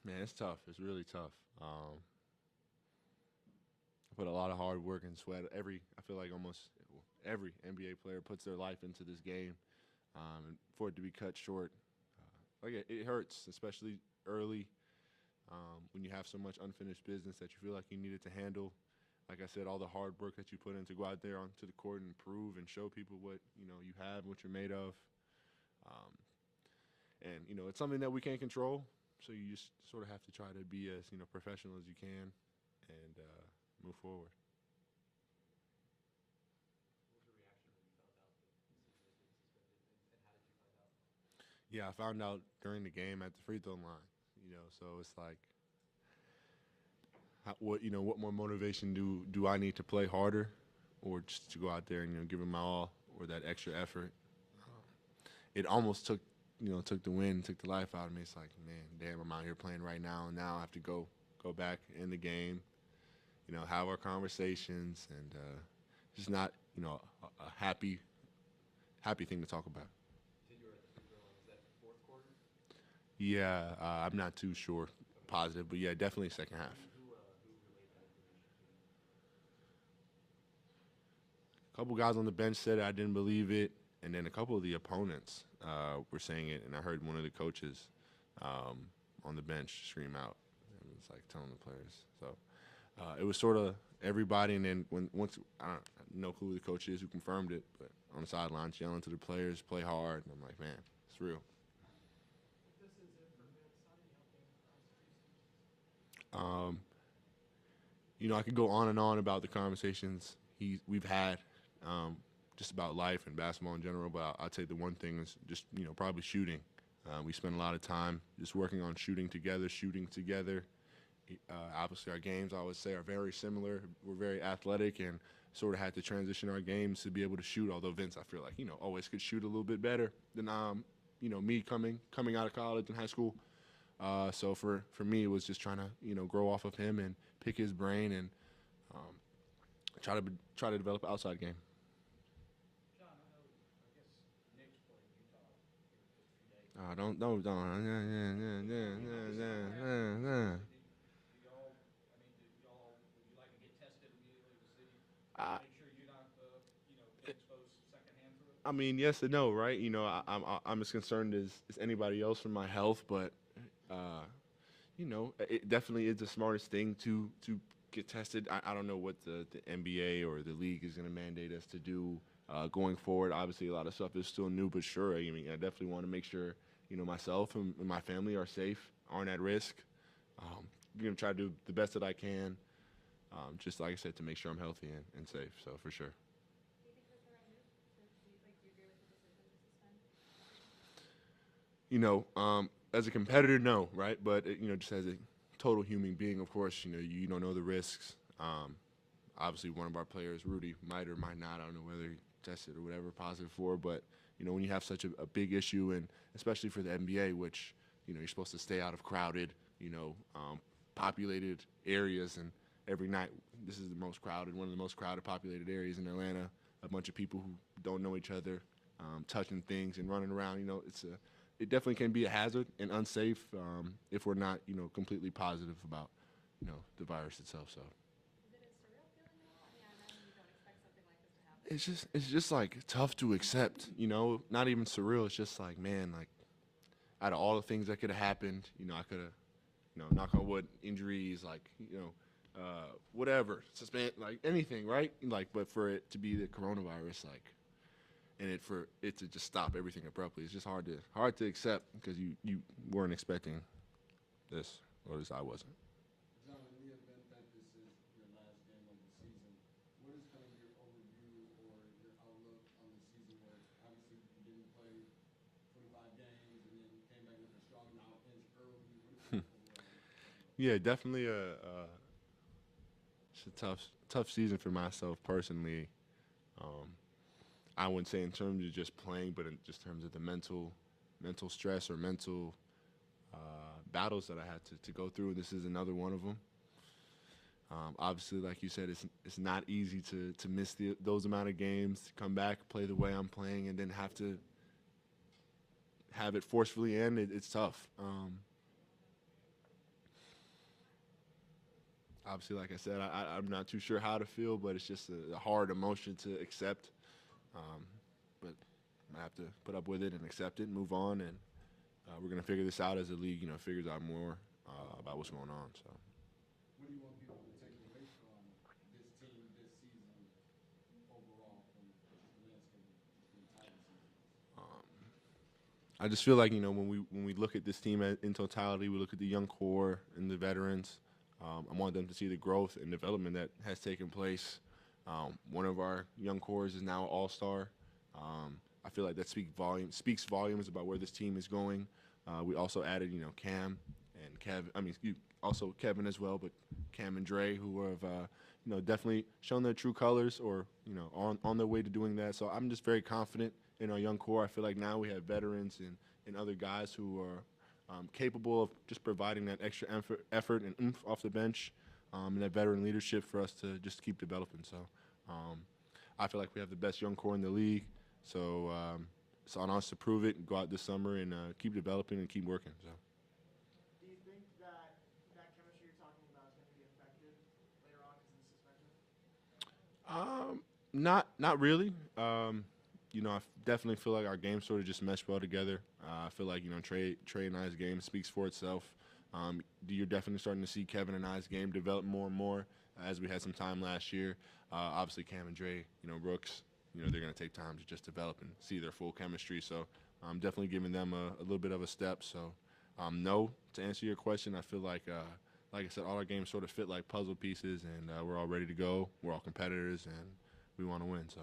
Man, it's tough. It's really tough. I put a lot of hard work and sweat. I feel like almost every NBA player puts their life into this game, and for it to be cut short, it hurts, especially early when you have so much unfinished business that you feel like you needed to handle. Like I said, all the hard work that you put in to go out there onto the court and prove and show people what you have, what you're made of, um, and it's something that we can't control. So you just sort of have to try to be as professional as you can and move forward. Yeah, I found out during the game at the free throw line. So it's like, what more motivation do I need to play harder, or just to go out there and give it my all, or that extra effort? It almost took the wind, took the life out of me. It's like, man, damn, I'm out here playing right now, and now I have to go back in the game, have our conversations, and just not a happy thing to talk about. Yeah, I'm not too sure positive, but yeah, definitely second half. A couple guys on the bench said I didn't believe it, and then a couple of the opponents were saying it, and I heard one of the coaches um, on the bench scream out. And it's like telling the players. So it was sort of everybody, and then once I don't know who the coach is who confirmed it, but on the sidelines yelling to the players, play hard, and I'm like, man, it's real. Um, I could go on and on about the conversations we've had, um, just about life and basketball in general. But I'd say the one thing is just probably shooting. We spend a lot of time just working on shooting together, shooting together. Obviously, our games I would say are very similar. We're very athletic and sort of had to transition our games to be able to shoot. Although Vince, I feel like always could shoot a little bit better than me coming out of college and high school. So for me, it was just trying to grow off of him and pick his brain and um, try to develop an outside game. Don't. Yeah, yeah, yeah, yeah, yeah, yeah. I, I mean, yes and no, right? I'm as concerned as anybody else for my health, but uh, it definitely is the smartest thing to get tested. I don't know what the NBA or the league is going to mandate us to do going forward. Obviously, a lot of stuff is still new, but sure. I mean, I definitely want to make sure myself and my family are safe, aren't at risk. Um, try to do the best that I can, just like I said, to make sure I'm healthy and safe. So for sure. As a competitor, no, right? But just as a total human being, of course, you don't know the risks. Obviously, one of our players, Rudy, might or might not. I don't know whether he tested or whatever positive for. But when you have such a big issue, and especially for the NBA, which you're supposed to stay out of crowded, populated areas, and every night this is the most crowded, one of the most crowded, populated areas in Atlanta. A bunch of people who don't know each other, touching things and running around. It definitely can be a hazard and unsafe if we're not completely positive about the virus itself. So it's just like tough to accept. Not even surreal. It's just like, man, like out of all the things that could have happened, I could have, knock on wood, injuries, like whatever, suspend, like anything, right? Like, but for it to be the coronavirus, like, and for it to just stop everything abruptly, it's just hard to accept because you weren't expecting this, or at least I wasn't. Yeah, definitely it's a tough season for myself personally. Um, I wouldn't say in terms of just playing, but in just terms of the mental stress or mental battles that I had to go through. This is another one of them. Obviously, like you said, it's not easy to miss those amount of games, to come back, play the way I'm playing, and then have to have it forcefully end. It's tough. obviously, like I said, I'm not too sure how to feel, but it's just a hard emotion to accept. Um, but I have to put up with it and accept it, and move on, and we're gonna figure this out as the league, figures out more about what's going on. So. What do you want people to take away from this team this season overall from the landscape of the entire season? I just feel like when we look at this team in totality, we look at the young core and the veterans. I want them to see the growth and development that has taken place. One of our young cores is now all-star. I feel like that speaks volumes about where this team is going. We also added, Cam and Kevin. I mean, also Kevin as well, but Cam and Dre, who have, definitely shown their true colors, or on their way to doing that. So I'm just very confident in our young core. I feel like now we have veterans and other guys who are capable of just providing that extra effort and oomph off the bench, and that veteran leadership for us to just keep developing. So I feel like we have the best young core in the league. So it's on us to prove it and go out this summer and keep developing and keep working. So. Do you think that that chemistry you're talking about is going to be affected later on because of the suspension? Not really. I definitely feel like our game sort of just meshed well together. I feel like Trey and I's game speaks for itself. You're definitely starting to see Kevin and I's game develop more and more as we had some time last year. Obviously, Cam and Dre, Brooks, they're going to take time to just develop and see their full chemistry. So I'm definitely giving them a little bit of a step. So no, to answer your question, I feel like I said, all our games sort of fit like puzzle pieces, and we're all ready to go. We're all competitors, and we want to win. So.